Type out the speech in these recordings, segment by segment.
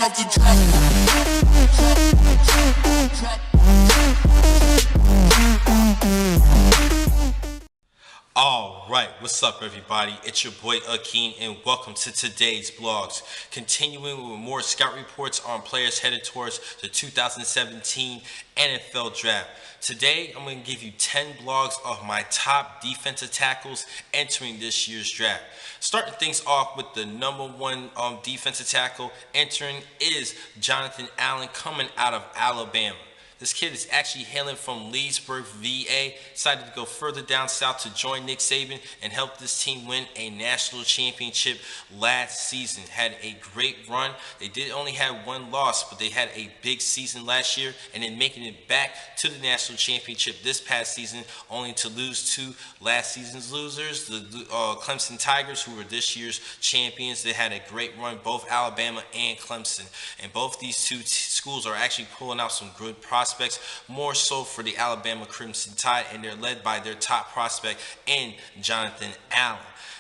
off the track. Alright, what's up everybody? It's your boy Akin and welcome to today's vlogs. Continuing with more scout reports on players headed towards the 2017 NFL Draft. Today I'm going to give you 10 blogs of my top defensive tackles entering this year's draft. Starting things off with the #1 defensive tackle entering is Jonathan Allen, coming out of Alabama. This kid is actually hailing from Leesburg, VA, decided to go further down south to join Nick Saban and help this team win a national championship last season. Had a great run. They did only have one loss, but they had a big season last year, and then making it back to the national championship this past season, only to lose to last season's losers, the Clemson Tigers, who were this year's champions. They had a great run, both Alabama and Clemson, and both these two schools are actually pulling out some good prospects, more so for the Alabama Crimson Tide, and they're led by their top prospect in Jonathan Allen.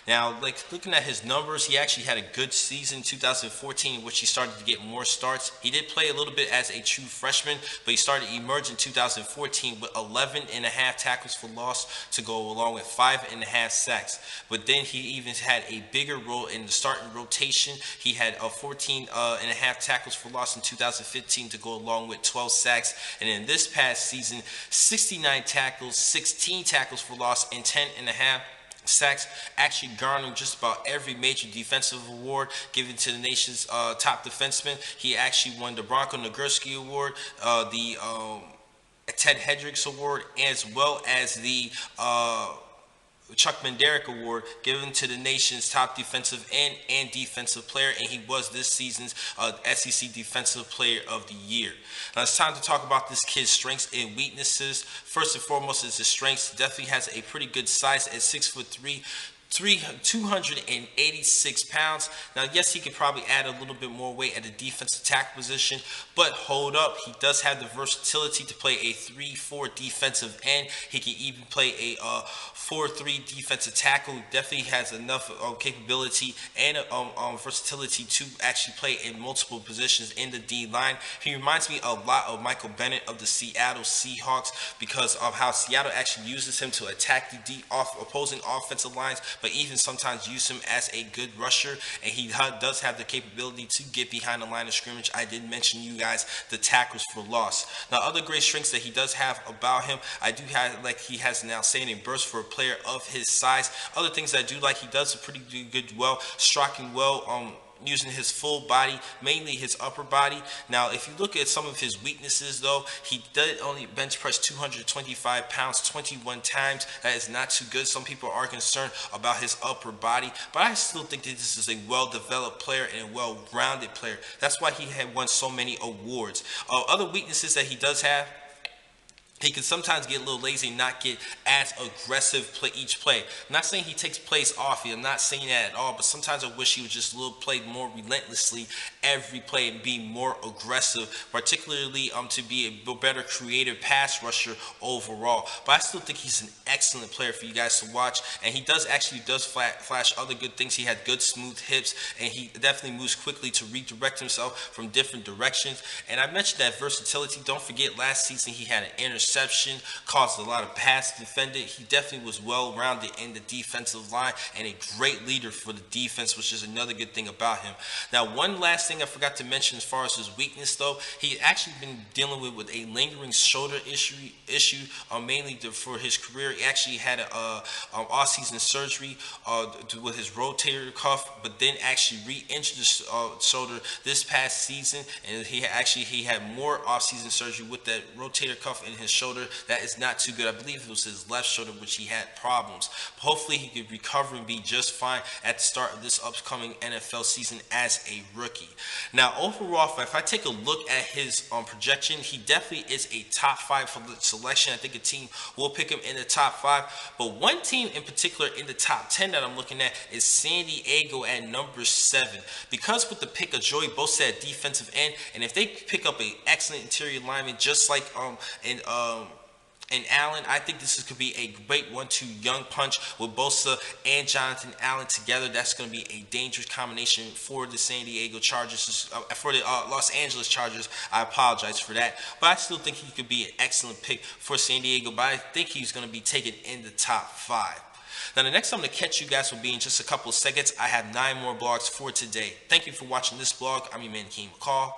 Now, looking at his numbers, he actually had a good season in 2014 in which he started to get more starts. He did play a little bit as a true freshman, but he started emerging in 2014 with 11.5 tackles for loss to go along with 5.5 sacks. But then he even had a bigger role in the starting rotation. He had 14.5 tackles for loss in 2015 to go along with 12 sacks. And in this past season, 69 tackles, 16 tackles for loss, and 10.5 sacks, actually garnering just about every major defensive award given to the nation's top defenseman. He actually won the Bronco Nagurski Award, the Ted Hendricks Award, as well as the Chuck Manderick Award given to the nation's top defensive end and defensive player, and he was this season's SEC Defensive Player of the Year. Now it's time to talk about this kid's strengths and weaknesses. First and foremost is his strengths. Definitely has a pretty good size at 6'3", 286 pounds. Now, yes, he could probably add a little bit more weight at the defensive tackle position, but hold up, he does have the versatility to play a 3-4 defensive end. He can even play a 4-3 defensive tackle. Definitely has enough capability and versatility to actually play in multiple positions in the D line. He reminds me a lot of Michael Bennett of the Seattle Seahawks because of how Seattle actually uses him to attack the opposing offensive lines, but even sometimes use him as a good rusher, and he does have the capability to get behind the line of scrimmage. I did mention you guys the tackles for loss. Now, other great strengths that he does have about him, I do have, like, he has an outstanding burst for a player of his size. Other things I do like, he does a pretty good striking well, using his full body, mainly his upper body. Now, if you look at some of his weaknesses, though, he did only bench press 225 pounds 21 times. That is not too good. Some people are concerned about his upper body, but I still think that this is a well-developed player and a well-rounded player. That's why he had won so many awards. Other weaknesses that he does have, he can sometimes get a little lazy and not get as aggressive each play. I'm not saying he takes plays off. I'm not saying that at all, but sometimes I wish he would just play more relentlessly every play and be more aggressive, particularly to be a better creative pass rusher overall. But I still think he's an excellent player for you guys to watch, and he does flash other good things. He had good smooth hips, and he definitely moves quickly to redirect himself from different directions. And I mentioned that versatility. Don't forget, last season he had an interception, caused a lot of pass defended. He definitely was well-rounded in the defensive line and a great leader for the defense, which is another good thing about him. Now, one last thing I forgot to mention as far as his weakness, though, he actually been dealing with a lingering shoulder issue mainly for his career. He actually had an off-season surgery with his rotator cuff, but then actually re-injured his shoulder this past season, and he had more off-season surgery with that rotator cuff in his shoulder. That is not too good. I believe it was his left shoulder which he had problems. Hopefully he could recover and be just fine at the start of this upcoming NFL season as a rookie. Now, overall, if I take a look at his projection, he definitely is a top 5 for the selection. I think a team will pick him in the top 5, but one team in particular in the top 10 that I'm looking at is San Diego at number 7, because with the pick of Joey Bosa at defensive end, and if they pick up an excellent interior lineman just like and Allen. I think this could be a great 1-2 young punch with Bosa and Jonathan Allen together. That's going to be a dangerous combination for the San Diego Chargers, for the Los Angeles Chargers. I apologize for that, but I still think he could be an excellent pick for San Diego, but I think he's going to be taken in the top 5. Now, the next time to catch you guys will be in just a couple of seconds. I have 9 more blogs for today. Thank you for watching this blog. I'm your man, Akin McCall.